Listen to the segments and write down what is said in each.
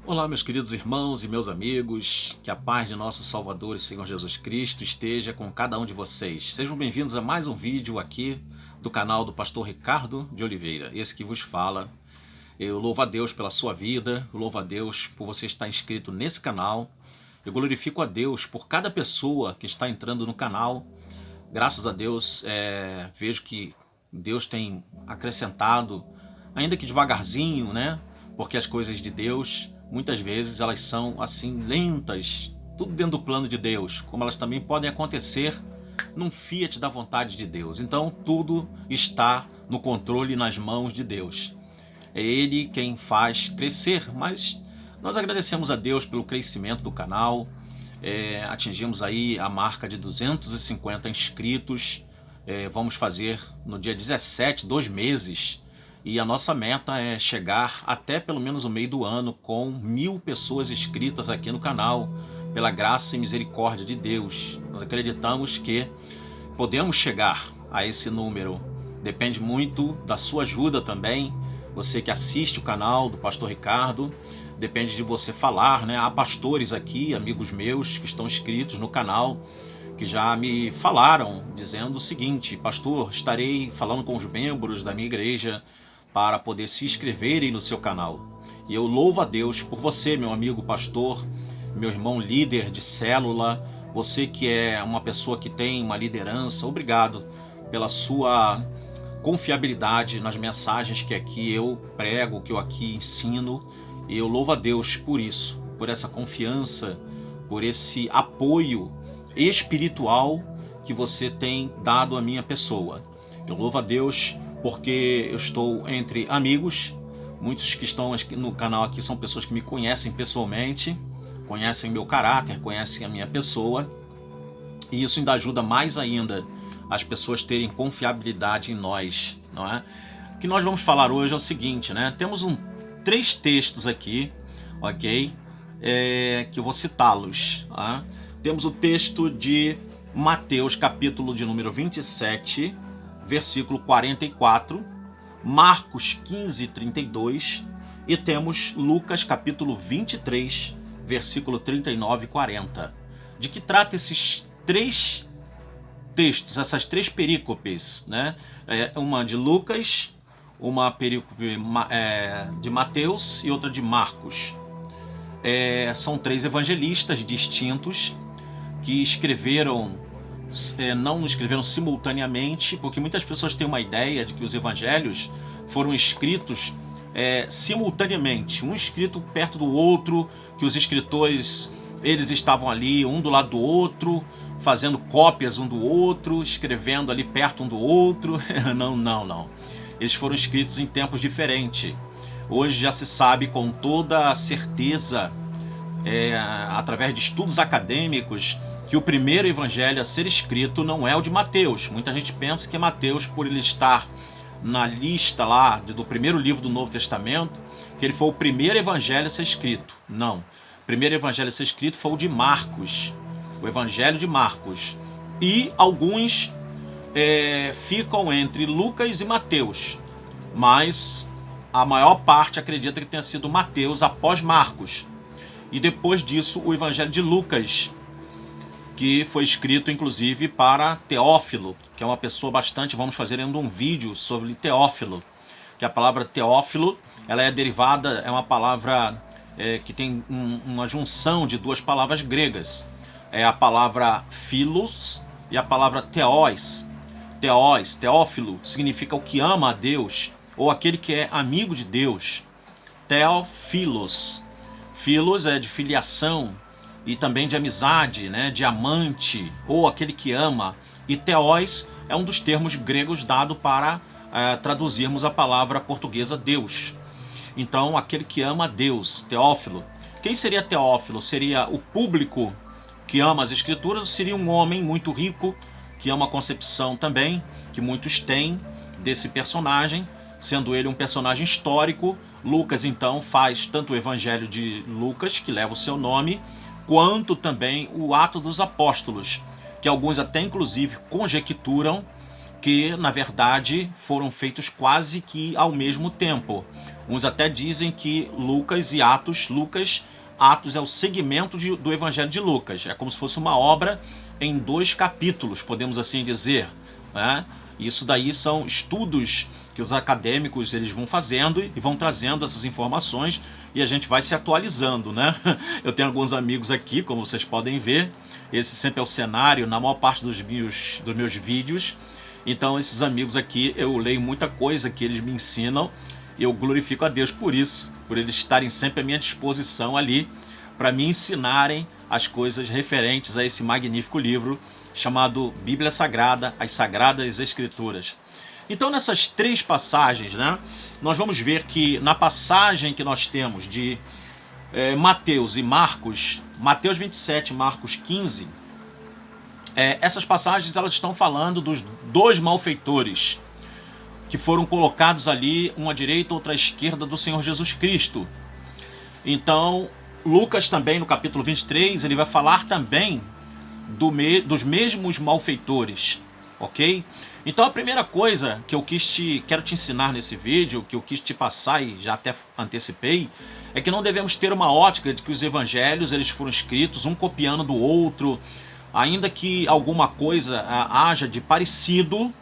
Olá, meus queridos irmãos e meus amigos, que a paz de nosso Salvador e Senhor Jesus Cristo esteja com cada um de vocês. Sejam bem-vindos a mais um vídeo aqui do canal do Pastor Ricardo de Oliveira, esse que vos fala. Eu louvo a Deus pela sua vida, eu louvo a Deus por você estar inscrito nesse canal, eu glorifico a Deus por cada pessoa que está entrando no canal. Graças a Deus, vejo que Deus tem acrescentado, ainda que devagarzinho, né? Porque as coisas de Deus, muitas vezes, elas são assim lentas, tudo dentro do plano de Deus, como elas também podem acontecer num fiat da vontade de Deus. Então, tudo está no controle e nas mãos de Deus. É Ele quem faz crescer, mas nós agradecemos a Deus pelo crescimento do canal. Atingimos aí a marca de 250 inscritos. Vamos fazer no dia 17, 2 meses. E a nossa meta é chegar até pelo menos o meio do ano com 1000 pessoas inscritas aqui no canal, pela graça e misericórdia de Deus. Nós acreditamos que podemos chegar a esse número. Depende muito da sua ajuda também. Você que assiste o canal do Pastor Ricardo, depende de você falar, né? Há pastores aqui, amigos meus, que estão inscritos no canal, que já me falaram dizendo o seguinte: pastor, estarei falando com os membros da minha igreja para poder se inscreverem no seu canal. E eu louvo a Deus por você, meu amigo pastor, meu irmão líder de célula, você que é uma pessoa que tem uma liderança. Obrigado pela sua confiabilidade nas mensagens que aqui eu prego, que eu aqui ensino. E eu louvo a Deus por isso, por essa confiança, por esse apoio espiritual que você tem dado à minha pessoa. Eu louvo a Deus porque eu estou entre amigos. Muitos que estão no canal aqui são pessoas que me conhecem pessoalmente, conhecem meu caráter, conhecem a minha pessoa, e isso ainda ajuda mais ainda as pessoas terem confiabilidade em nós, não é? O que nós vamos falar hoje é o seguinte, né? Temos 3 textos aqui, ok? Que eu vou citá-los. Tá? Temos o texto de Mateus, capítulo de número 27, versículo 44, Marcos 15, 32, e temos Lucas, capítulo 23, versículo 39 e 40. De que trata esses 3 textos, essas 3 perícopes, né? Uma de Lucas, uma perícope de Mateus e outra de Marcos. São 3 evangelistas distintos que escreveram, não escreveram simultaneamente, porque muitas pessoas têm uma ideia de que os evangelhos foram escritos simultaneamente, um escrito perto do outro, que os escritores eles estavam ali um do lado do outro, fazendo cópias um do outro, escrevendo ali perto um do outro. Não. Eles foram escritos em tempos diferentes. Hoje já se sabe com toda certeza, através de estudos acadêmicos, que o primeiro evangelho a ser escrito não é o de Mateus. Muita gente pensa que é Mateus, por ele estar na lista lá do primeiro livro do Novo Testamento, que ele foi o primeiro evangelho a ser escrito. Não. O primeiro evangelho a ser escrito foi o de Marcos, o evangelho de Marcos. E alguns ficam entre Lucas e Mateus, mas a maior parte acredita que tenha sido Mateus após Marcos. E depois disso, o evangelho de Lucas, que foi escrito inclusive para Teófilo, que é uma pessoa bastante... Vamos fazer ainda um vídeo sobre Teófilo, que a palavra Teófilo, ela é derivada, é uma palavra que tem uma junção de 2 palavras gregas. É a palavra philos e a palavra theos. Theos, Teófilo, significa o que ama a Deus, ou aquele que é amigo de Deus. Teófilos. Filos é de filiação e também de amizade, né? De amante, ou aquele que ama. E theos é um dos termos gregos dado para traduzirmos a palavra portuguesa Deus. Então, aquele que ama a Deus, Teófilo. Quem seria Teófilo? Seria o público que ama as escrituras, ou seria um homem muito rico, que é uma concepção também, que muitos têm desse personagem, sendo ele um personagem histórico. Lucas, então, faz tanto o evangelho de Lucas, que leva o seu nome, quanto também o Ato dos Apóstolos, que alguns até inclusive conjecturam que, na verdade, foram feitos quase que ao mesmo tempo. Uns até dizem que Lucas Atos é o segmento do Evangelho de Lucas. É como se fosse uma obra em 2 capítulos, podemos assim dizer, né? Isso daí são estudos que os acadêmicos eles vão fazendo e vão trazendo essas informações e a gente vai se atualizando, né? Eu tenho alguns amigos aqui, como vocês podem ver. Esse sempre é o cenário na maior parte dos meus vídeos. Então esses amigos aqui, eu leio muita coisa que eles me ensinam e eu glorifico a Deus por isso, por eles estarem sempre à minha disposição ali para me ensinarem as coisas referentes a esse magnífico livro chamado Bíblia Sagrada, as Sagradas Escrituras. Então nessas 3 passagens, né, nós vamos ver que na passagem que nós temos de Mateus e Marcos, Mateus 27 e Marcos 15, essas passagens elas estão falando dos 2 malfeitores que foram colocados ali, um à direita, outra à esquerda do Senhor Jesus Cristo. Então, Lucas também, no capítulo 23, ele vai falar também dos mesmos malfeitores, ok? Então, a primeira coisa que eu quero te ensinar nesse vídeo, que eu quis te passar e já até antecipei, é que não devemos ter uma ótica de que os evangelhos eles foram escritos um copiando do outro, ainda que alguma coisa haja de parecido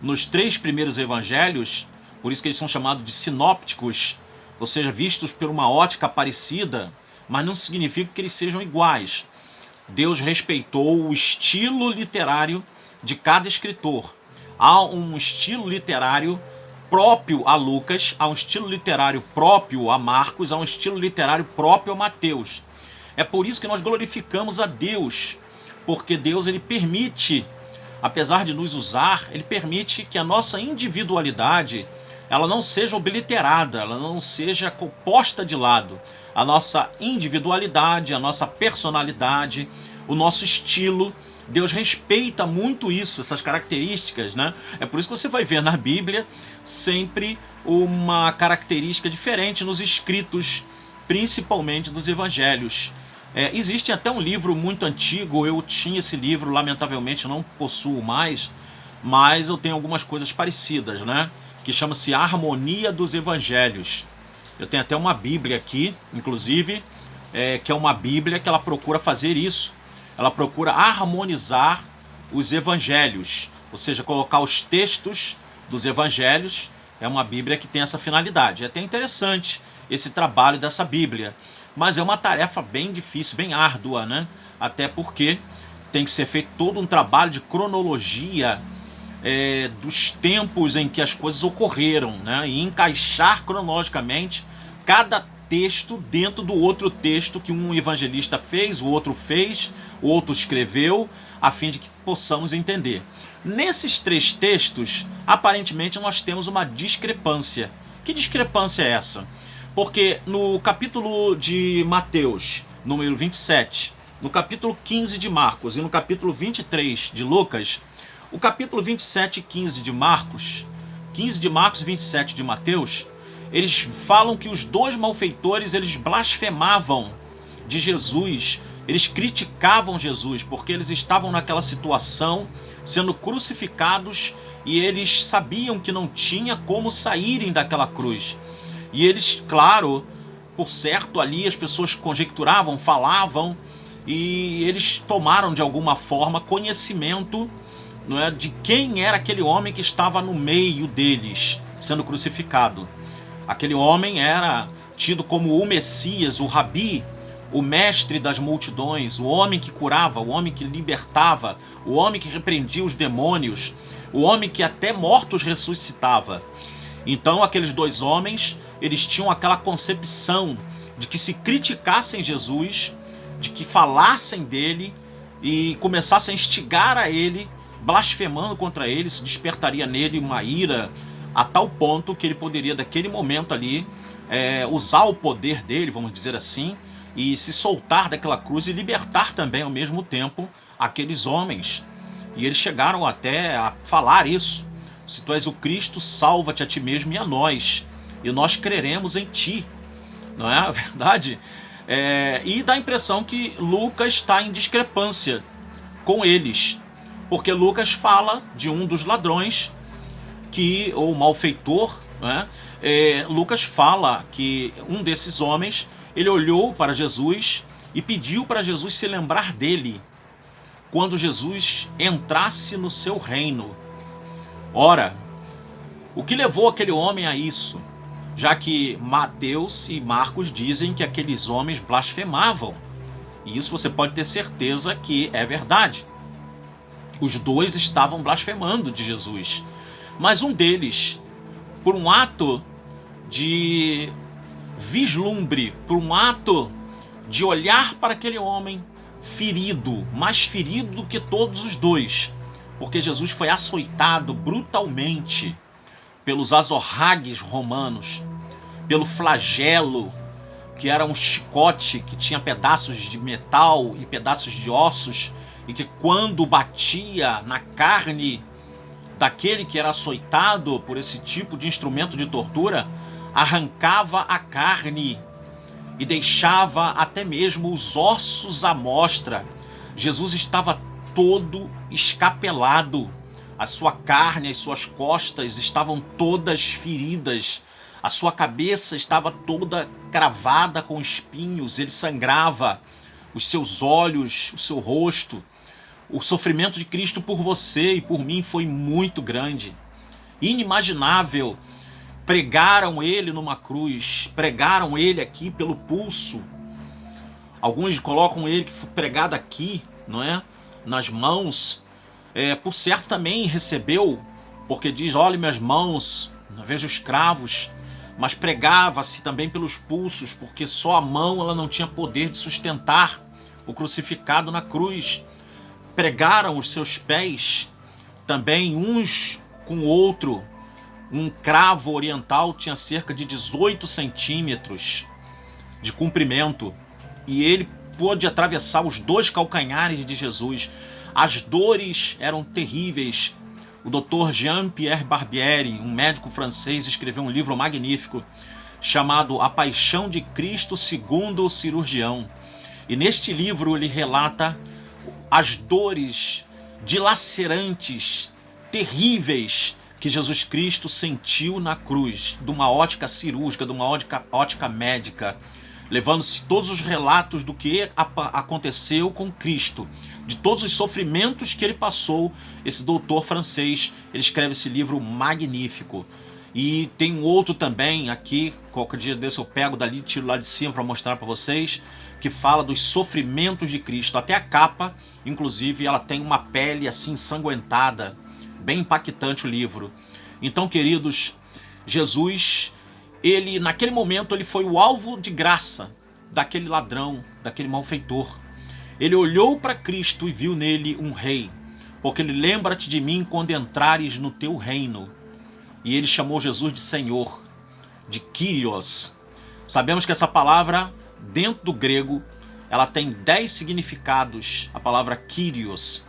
nos 3 primeiros evangelhos, por isso que eles são chamados de sinópticos, ou seja, vistos por uma ótica parecida, mas não significa que eles sejam iguais. Deus respeitou o estilo literário de cada escritor. Há um estilo literário próprio a Lucas, há um estilo literário próprio a Marcos, há um estilo literário próprio a Mateus. É por isso que nós glorificamos a Deus, porque Deus ele permite, apesar de nos usar, ele permite que a nossa individualidade ela não seja obliterada, ela não seja posta de lado. A nossa individualidade, a nossa personalidade, o nosso estilo, Deus respeita muito isso, essas características, né? É por isso que você vai ver na Bíblia sempre uma característica diferente nos escritos, principalmente dos evangelhos. Existe até um livro muito antigo, eu tinha esse livro, lamentavelmente não possuo mais, mas eu tenho algumas coisas parecidas, né? Que chama-se Harmonia dos Evangelhos. Eu tenho até uma Bíblia aqui, inclusive, que é uma Bíblia que ela procura fazer isso. Ela procura harmonizar os evangelhos, ou seja, colocar os textos dos evangelhos. É uma Bíblia que tem essa finalidade. É até interessante esse trabalho dessa Bíblia, mas é uma tarefa bem difícil, bem árdua, né? Até porque tem que ser feito todo um trabalho de cronologia dos tempos em que as coisas ocorreram, né? E encaixar cronologicamente cada texto dentro do outro texto que um evangelista fez, o outro escreveu, a fim de que possamos entender. Nesses 3 textos, aparentemente nós temos uma discrepância. Que discrepância é essa? Porque no capítulo de Mateus, número 27, no capítulo 15 de Marcos e no capítulo 23 de Lucas, o capítulo 27 e 15 de Marcos e 27 de Mateus, eles falam que os 2 malfeitores eles blasfemavam de Jesus, eles criticavam Jesus, porque eles estavam naquela situação, sendo crucificados, e eles sabiam que não tinha como saírem daquela cruz. E eles, claro, por certo ali as pessoas conjecturavam, falavam, e eles tomaram de alguma forma conhecimento, não é, de quem era aquele homem que estava no meio deles, sendo crucificado. Aquele homem era tido como o Messias, o Rabi, o mestre das multidões, o homem que curava, o homem que libertava, o homem que repreendia os demônios, o homem que até mortos ressuscitava. Então aqueles 2 homens, eles tinham aquela concepção de que se criticassem Jesus, de que falassem dele e começassem a instigar a ele, blasfemando contra ele, se despertaria nele uma ira a tal ponto que ele poderia, daquele momento ali, usar o poder dele, vamos dizer assim, e se soltar daquela cruz e libertar também ao mesmo tempo aqueles homens. E eles chegaram até a falar isso: se tu és o Cristo, salva-te a ti mesmo e a nós, e nós creremos em ti. Não é a verdade? E dá a impressão que Lucas está em discrepância com eles, porque Lucas fala de um dos ladrões, ou malfeitor, né? Lucas fala que um desses homens, ele olhou para Jesus e pediu para Jesus se lembrar dele quando Jesus entrasse no seu reino. Ora, o que levou aquele homem a isso? Já que Mateus e Marcos dizem que aqueles homens blasfemavam. E isso você pode ter certeza que é verdade. Os dois estavam blasfemando de Jesus. Mas um deles, por um ato de vislumbre, por um ato de olhar para aquele homem ferido, mais ferido do que todos os dois, porque Jesus foi açoitado brutalmente pelos azorragues romanos, pelo flagelo, que era um chicote que tinha pedaços de metal e pedaços de ossos, e que quando batia na carne daquele que era açoitado por esse tipo de instrumento de tortura, arrancava a carne e deixava até mesmo os ossos à mostra. Jesus estava todo escapelado. A sua carne, as suas costas estavam todas feridas. A sua cabeça estava toda cravada com espinhos. Ele sangrava. Os seus olhos, o seu rosto. O sofrimento de Cristo por você e por mim foi muito grande. Inimaginável. Pregaram ele numa cruz. Pregaram ele aqui pelo pulso. Alguns colocam ele que foi pregado aqui, não é? Nas mãos. Por certo também recebeu, porque diz, olhe minhas mãos, vejo os cravos, mas pregava-se também pelos pulsos, porque só a mão ela não tinha poder de sustentar o crucificado na cruz. Pregaram os seus pés, também uns com o outro. Um cravo oriental tinha cerca de 18 centímetros de comprimento, e ele pôde atravessar os dois calcanhares de Jesus. As dores eram terríveis. O Dr. Jean-Pierre Barbieri, um médico francês, escreveu um livro magnífico chamado A Paixão de Cristo segundo o Cirurgião. E neste livro ele relata as dores dilacerantes, terríveis, que Jesus Cristo sentiu na cruz, de uma ótica cirúrgica, de uma ótica médica, levando-se todos os relatos do que aconteceu com Cristo, de todos os sofrimentos que ele passou. Esse doutor francês, ele escreve esse livro magnífico. E tem um outro também aqui, qualquer dia desse eu pego dali, tiro lá de cima para mostrar para vocês, que fala dos sofrimentos de Cristo. Até a capa, inclusive, ela tem uma pele assim ensanguentada, bem impactante o livro. Então, queridos, Jesus, ele naquele momento ele foi o alvo de graça daquele ladrão, daquele malfeitor. Ele olhou para Cristo e viu nele um rei, porque ele lembra-te de mim quando entrares no teu reino. E ele chamou Jesus de Senhor, de Kyrios. Sabemos que essa palavra, dentro do grego, ela tem 10 significados, a palavra Kyrios.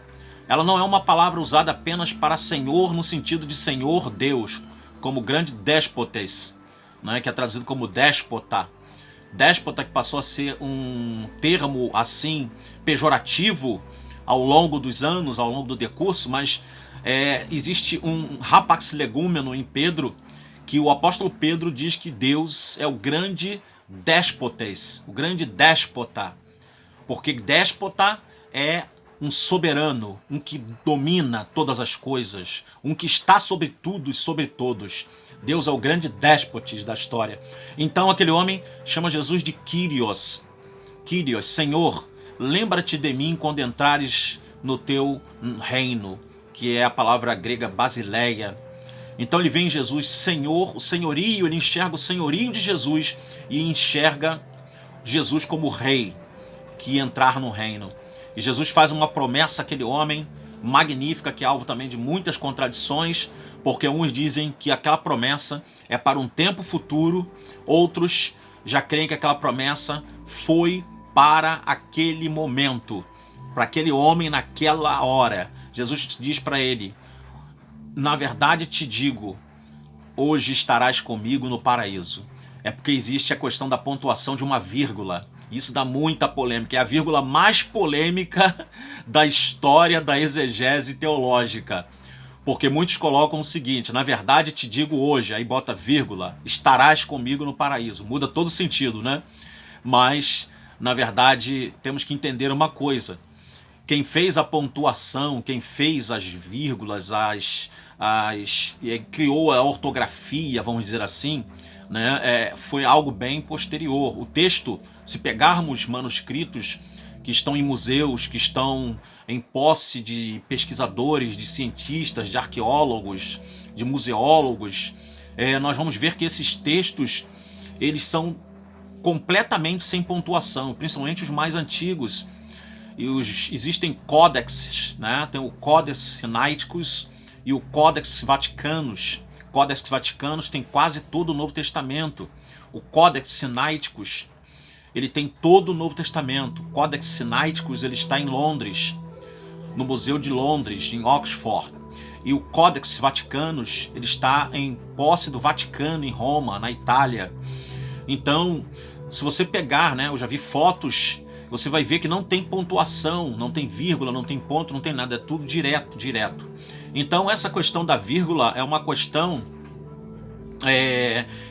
Ela não é uma palavra usada apenas para Senhor no sentido de Senhor Deus, como grande déspotes, né, que é traduzido como déspota. Déspota que passou a ser um termo assim pejorativo ao longo dos anos, ao longo do decurso, mas existe um rapax legúmeno em Pedro, que o apóstolo Pedro diz que Deus é o grande déspotes, o grande déspota, porque déspota é um soberano, um que domina todas as coisas, um que está sobre tudo e sobre todos. Deus é o grande déspotes da história. Então aquele homem chama Jesus de Kyrios. Kyrios, Senhor, lembra-te de mim quando entrares no teu reino, que é a palavra grega basileia. Então ele vê em Jesus Senhor, o senhorio, ele enxerga o senhorio de Jesus e enxerga Jesus como rei que ia entrar no reino. E Jesus faz uma promessa àquele homem magnífica, que é alvo também de muitas contradições, porque uns dizem que aquela promessa é para um tempo futuro, outros já creem que aquela promessa foi para aquele momento, para aquele homem naquela hora. Jesus diz para ele, na verdade te digo, hoje estarás comigo no paraíso. É porque existe a questão da pontuação de uma vírgula. Isso dá muita polêmica, é a vírgula mais polêmica da história da exegese teológica. Porque muitos colocam o seguinte: na verdade te digo hoje, aí bota vírgula, estarás comigo no paraíso. Muda todo o sentido, né? Mas, na verdade, temos que entender uma coisa. Quem fez a pontuação, quem fez as vírgulas, criou a ortografia, vamos dizer assim, né, foi algo bem posterior. O texto, se pegarmos manuscritos que estão em museus, que estão em posse de pesquisadores, de cientistas, de arqueólogos, de museólogos, nós vamos ver que esses textos eles são completamente sem pontuação, principalmente os mais antigos. Existem códexes, né? Tem o Codex Sinaiticus e o Codex Vaticanus. O Codex Vaticanus tem quase todo o Novo Testamento. O Codex Sinaiticus, ele tem todo o Novo Testamento. O Codex Sinaiticus, ele está em Londres, no Museu de Londres, em Oxford. E o Codex Vaticanus, ele está em posse do Vaticano, em Roma, na Itália. Então, se você pegar, né, eu já vi fotos, você vai ver que não tem pontuação, não tem vírgula, não tem ponto, não tem nada, é tudo direto. Então essa questão da vírgula é uma questão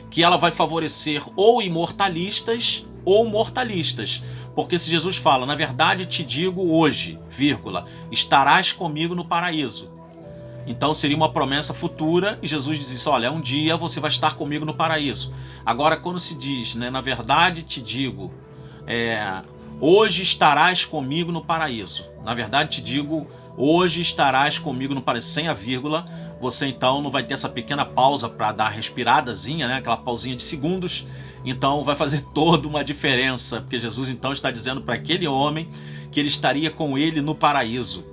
que ela vai favorecer ou imortalistas ou mortalistas. Porque se Jesus fala, na verdade te digo hoje, vírgula, estarás comigo no paraíso. Então seria uma promessa futura e Jesus diz isso, olha, um dia você vai estar comigo no paraíso. Agora quando se diz, né, na verdade te digo, hoje estarás comigo no paraíso. Na verdade te digo, hoje estarás comigo no paraíso, sem a vírgula, você então não vai ter essa pequena pausa para dar a respiradazinha, né, aquela pausinha de segundos, então vai fazer toda uma diferença, porque Jesus então está dizendo para aquele homem que ele estaria com ele no paraíso.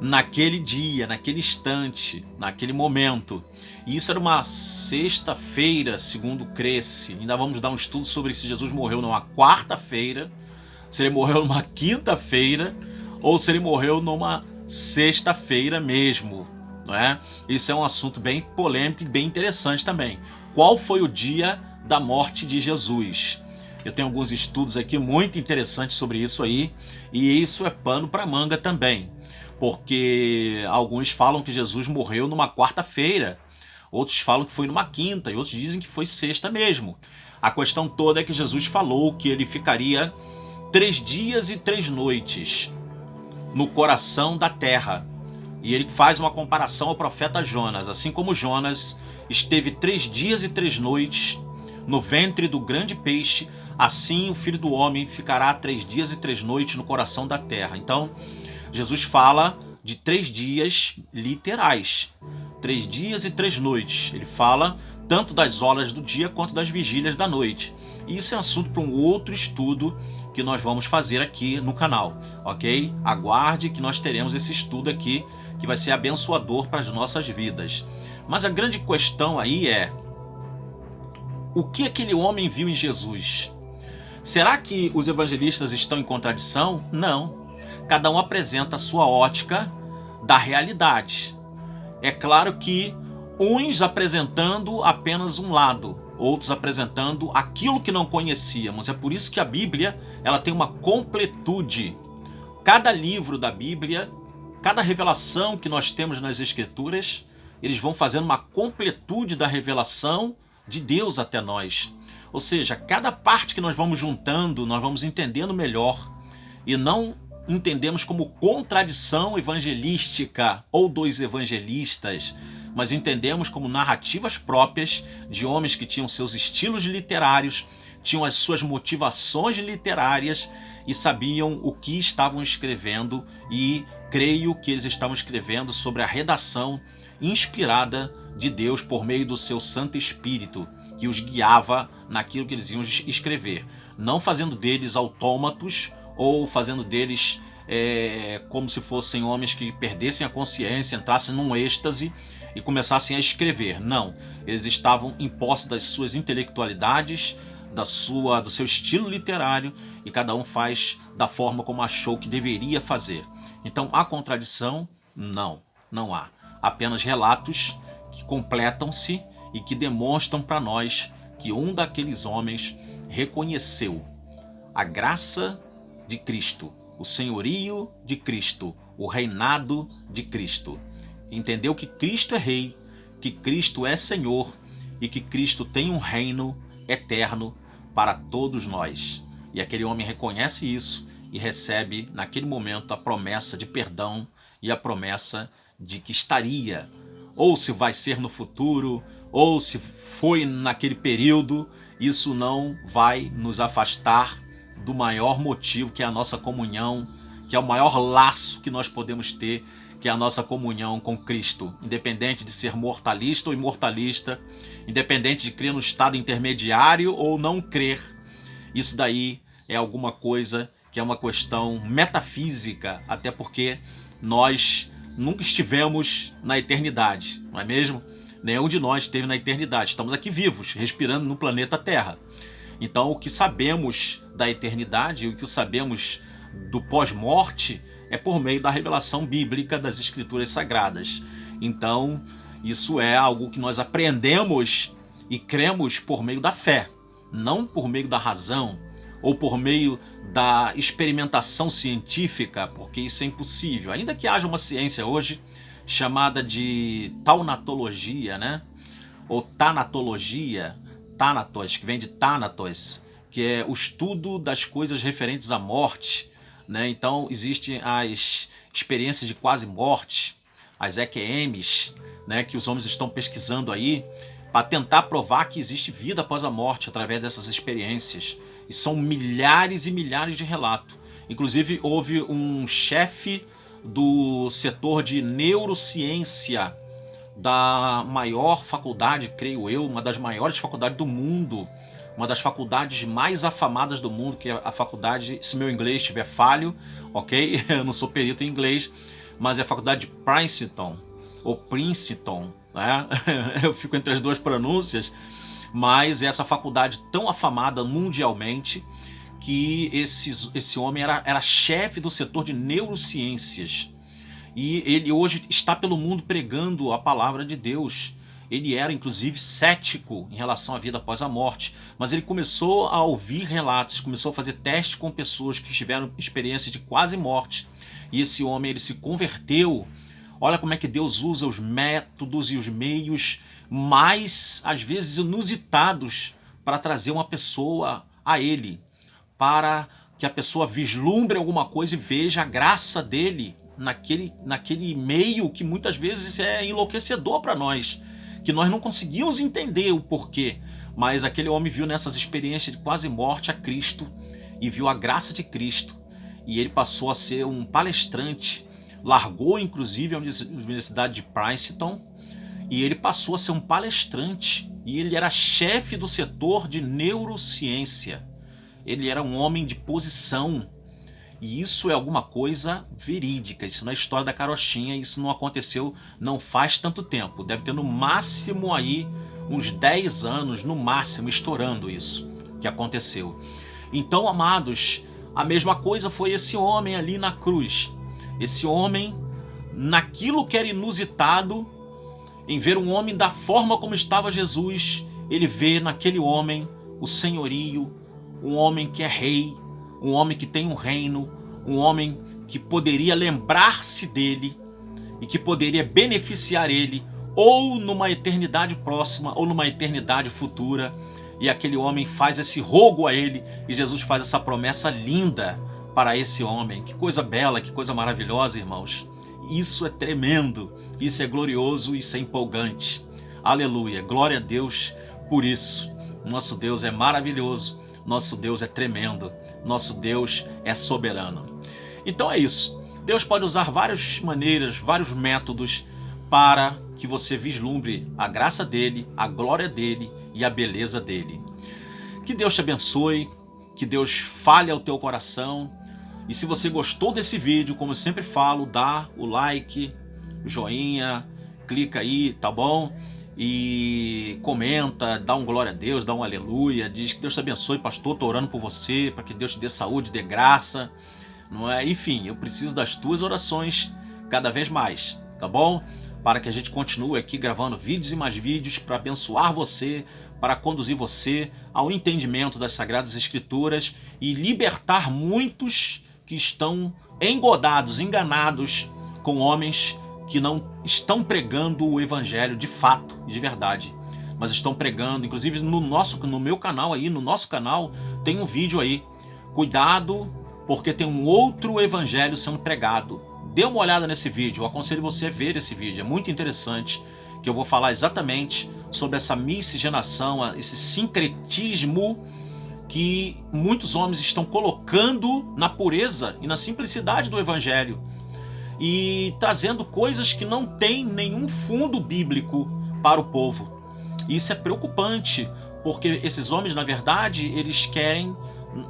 Naquele dia, naquele instante, naquele momento. E isso era uma sexta-feira, segundo Cresce. Ainda vamos dar um estudo sobre se Jesus morreu numa quarta-feira, se ele morreu numa quinta-feira, ou se ele morreu numa sexta-feira mesmo. Não é? Isso é um assunto bem polêmico e bem interessante também. Qual foi o dia da morte de Jesus? Eu tenho alguns estudos aqui muito interessantes sobre isso aí, e isso é pano para manga também. Porque alguns falam que Jesus morreu numa quarta-feira, outros falam que foi numa quinta, e outros dizem que foi sexta mesmo. A questão toda é que Jesus falou que ele ficaria 3 dias e 3 noites no coração da terra. E ele faz uma comparação ao profeta Jonas. Assim como Jonas esteve 3 dias e 3 noites no ventre do grande peixe, assim o Filho do Homem ficará 3 dias e 3 noites no coração da terra. Então, Jesus fala de 3 dias literais, 3 dias e 3 noites. Ele fala tanto das horas do dia quanto das vigílias da noite. E isso é assunto para um outro estudo que nós vamos fazer aqui no canal, ok? Aguarde que nós teremos esse estudo aqui, que vai ser abençoador para as nossas vidas. Mas a grande questão aí é, o que aquele homem viu em Jesus? Será que os evangelistas estão em contradição? Não. Cada um apresenta a sua ótica da realidade. É claro que uns apresentando apenas um lado, outros apresentando aquilo que não conhecíamos. É por isso que a Bíblia ela tem uma completude. Cada livro da Bíblia, cada revelação que nós temos nas Escrituras, eles vão fazendo uma completude da revelação de Deus até nós. Ou seja, cada parte que nós vamos juntando, nós vamos entendendo melhor e não entendemos como contradição evangelística ou dos evangelistas, mas entendemos como narrativas próprias de homens que tinham seus estilos literários, tinham as suas motivações literárias e sabiam o que estavam escrevendo, e creio que eles estavam escrevendo sobre a redação inspirada de Deus por meio do seu Santo Espírito, que os guiava naquilo que eles iam escrever, não fazendo deles autômatos ou fazendo deles como se fossem homens que perdessem a consciência, entrassem num êxtase e começassem a escrever. Não, eles estavam em posse das suas intelectualidades, do seu estilo literário, e cada um faz da forma como achou que deveria fazer. Então, há contradição? Não há. Apenas relatos que completam-se e que demonstram para nós que um daqueles homens reconheceu a graça de Cristo, o senhorio de Cristo, o reinado de Cristo. entendeu que Cristo é Rei, que Cristo é Senhor e que Cristo tem um reino eterno para todos nós. E aquele homem reconhece isso e recebe naquele momento a promessa de perdão e a promessa de que estaria, ou se vai ser no futuro, ou se foi naquele período, isso não vai nos afastar do maior motivo, que é a nossa comunhão, que é o maior laço que nós podemos ter, que é a nossa comunhão com Cristo, independente de ser mortalista ou imortalista, independente de crer no estado intermediário ou não crer. Isso daí é alguma coisa que é uma questão metafísica, até porque nós nunca estivemos na eternidade, não é mesmo? Nenhum de nós esteve na eternidade. Estamos aqui vivos, respirando no planeta Terra. Então, o que sabemos da eternidade e o que sabemos do pós-morte é por meio da revelação bíblica das Escrituras Sagradas. Então, isso é algo que nós aprendemos e cremos por meio da fé, não por meio da razão ou por meio da experimentação científica, porque isso é impossível. Ainda que haja uma ciência hoje chamada de taunatologia, né? Ou tanatologia, Thanatos, que vem de Thanatos, que é o estudo das coisas referentes à morte, né? Então existem as experiências de quase morte, as EQMs, né? Que os homens estão pesquisando aí para tentar provar que existe vida após a morte através dessas experiências. E são milhares e milhares de relatos. Inclusive houve um chefe do setor de neurociência da maior faculdade, creio eu, uma das maiores faculdades do mundo, uma das faculdades mais afamadas do mundo, que é a faculdade, se meu inglês estiver falho, ok? Eu não sou perito em inglês, mas é a faculdade de Princeton, ou Princeton, né? Eu fico entre as duas pronúncias, mas é essa faculdade tão afamada mundialmente que esse homem era chefe do setor de neurociências. E ele hoje está pelo mundo pregando a palavra de Deus. Ele era inclusive cético em relação à vida após a morte, mas ele começou a ouvir relatos, começou a fazer testes com pessoas que tiveram experiências de quase morte. E esse homem, ele se converteu. Olha como é que Deus usa os métodos e os meios mais, às vezes, inusitados para trazer uma pessoa a ele, para que a pessoa vislumbre alguma coisa e veja a graça dele naquele meio que muitas vezes é enlouquecedor para nós, que nós não conseguimos entender o porquê, mas aquele homem viu nessas experiências de quase morte a Cristo e viu a graça de Cristo, e ele passou a ser um palestrante, largou inclusive a Universidade de Princeton, e ele passou a ser um palestrante, e ele era chefe do setor de neurociência. Ele era um homem de posição. E isso é alguma coisa verídica. Isso não é história da carochinha. Isso não aconteceu não faz tanto tempo. Deve ter no máximo aí uns 10 anos, no máximo, estourando isso que aconteceu. Então, amados, a mesma coisa foi esse homem ali na cruz. Esse homem, naquilo que era inusitado, em ver um homem da forma como estava Jesus, ele vê naquele homem o senhorio, um homem que é rei, um homem que tem um reino, um homem que poderia lembrar-se dele e que poderia beneficiar ele, ou numa eternidade próxima, ou numa eternidade futura. E aquele homem faz esse rogo a ele, e Jesus faz essa promessa linda para esse homem. Que coisa bela, que coisa maravilhosa, irmãos. Isso é tremendo, isso é glorioso, isso é empolgante. Aleluia, glória a Deus por isso. Nosso Deus é maravilhoso, nosso Deus é tremendo, nosso Deus é soberano. Então é isso. Deus pode usar várias maneiras, vários métodos para que você vislumbre a graça dele, a glória dele e a beleza dele. Que Deus te abençoe, que Deus fale ao teu coração. E se você gostou desse vídeo, como eu sempre falo, dá o like, o joinha, clica aí, tá bom? E comenta, dá um glória a Deus, dá um aleluia, diz que Deus te abençoe, pastor, tô orando por você, para que Deus te dê saúde, dê graça, não é? Enfim, eu preciso das tuas orações cada vez mais, tá bom? Para que a gente continue aqui gravando vídeos e mais vídeos para abençoar você, para conduzir você ao entendimento das Sagradas Escrituras e libertar muitos que estão engodados, enganados com homens que não estão pregando o evangelho de fato e de verdade, mas estão pregando, inclusive no meu canal aí, no nosso canal, tem um vídeo aí. Cuidado, porque tem um outro evangelho sendo pregado. Dê uma olhada nesse vídeo, eu aconselho você a ver esse vídeo, é muito interessante, que eu vou falar exatamente sobre essa miscigenação, esse sincretismo que muitos homens estão colocando na pureza e na simplicidade do evangelho e trazendo coisas que não têm nenhum fundo bíblico para o povo. E isso é preocupante, porque esses homens, na verdade, eles querem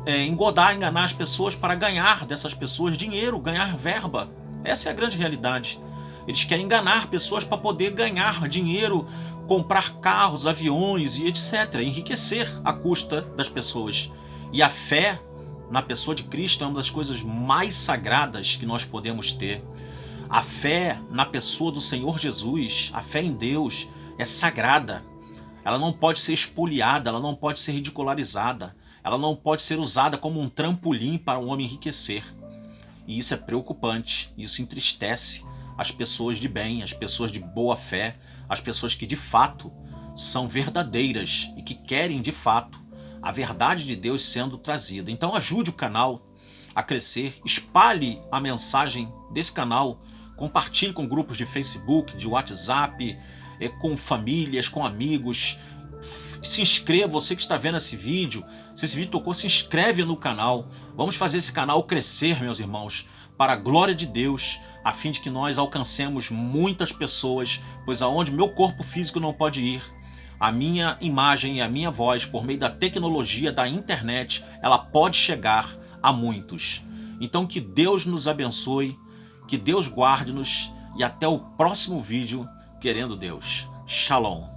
enganar as pessoas para ganhar dessas pessoas dinheiro, ganhar verba. Essa é a grande realidade. Eles querem enganar pessoas para poder ganhar dinheiro, comprar carros, aviões e etc. Enriquecer à custa das pessoas. E a fé na pessoa de Cristo é uma das coisas mais sagradas que nós podemos ter. A fé na pessoa do Senhor Jesus, a fé em Deus, é sagrada. Ela não pode ser espoliada, ela não pode ser ridicularizada, ela não pode ser usada como um trampolim para um homem enriquecer. E isso é preocupante, isso entristece as pessoas de bem, as pessoas de boa fé, as pessoas que de fato são verdadeiras e que querem de fato a verdade de Deus sendo trazida. Então ajude o canal a crescer, espalhe a mensagem desse canal, compartilhe com grupos de Facebook, de WhatsApp, com famílias, com amigos. Se inscreva, você que está vendo esse vídeo, se esse vídeo tocou, se inscreve no canal. Vamos fazer esse canal crescer, meus irmãos, para a glória de Deus, a fim de que nós alcancemos muitas pessoas, pois aonde meu corpo físico não pode ir, a minha imagem e a minha voz, por meio da tecnologia da internet, ela pode chegar a muitos. Então que Deus nos abençoe, que Deus guarde-nos e até o próximo vídeo, querendo Deus. Shalom.